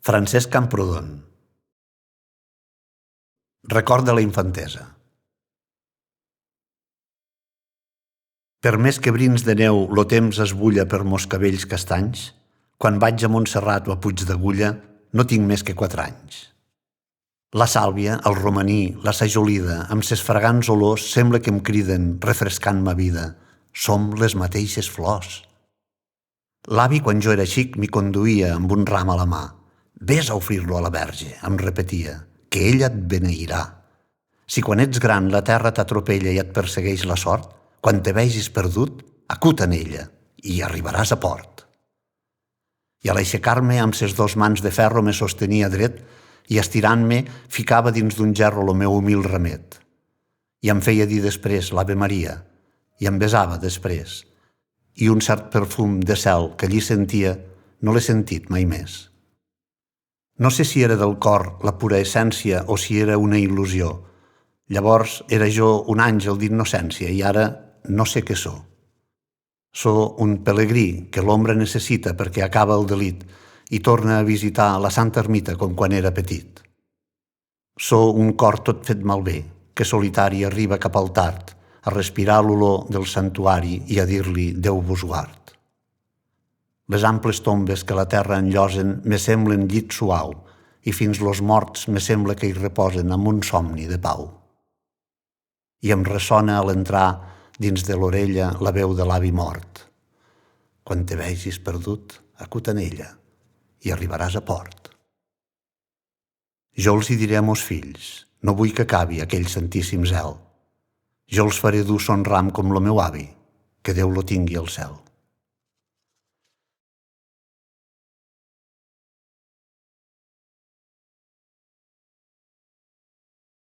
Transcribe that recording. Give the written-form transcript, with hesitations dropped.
Francesc Camprodon. Record de la infantesa. Per més que brins de neu lo temps es bulla per mos cabells castanys, quan vaig a Montserrat o a Puig d'Agulla no tinc més que 4 anys. La sàlvia, el romaní, la sajolida, amb ses fragants olors sembla que em criden, refrescant ma vida. Som les mateixes flors. L'avi, quan jo era xic, m'hi conduïa amb un ram a la mà. Ves a ofrir-lo a la Verge, em repetia, que ella et beneirà. Si quan ets gran la terra t'atropella i et persegueix la sort, quan te vegis perdut, acut en ella i arribaràs a port. I a l'aixecar-me amb ses 2 mans de ferro me sostenia dret i estirant-me ficava dins d'un gerro lo meu humil remet. I em feia dir després l'Ave Maria i em besava després. I un cert perfum de cel que allí sentia no l'he sentit mai més. No sé si era del cor la pura essència o si era una il·lusió. Llavors era jo un àngel d'innocència i ara no sé què sóc. Sóc un pelegrí que l'ombra necessita perquè acaba el delit i torna a visitar la Santa Ermita com quan era petit. Sóc un cor tot fet malbé que solitari arriba cap al tard a respirar l'olor del santuari i a dir-li Déu vos guard. Les amples tombes que la terra enllosen me semblen llit suau i fins los morts me sembla que hi reposen amb un somni de pau. I em ressona a l'entrar dins de l'orella la veu de l'avi mort. Quan te vegis perdut, acut en ella i arribaràs a port. Jo els hi diré a mos fills, no vull que acabi aquell santíssim zel. Jo els faré dur son ram com lo meu avi, que Déu lo tingui al cel.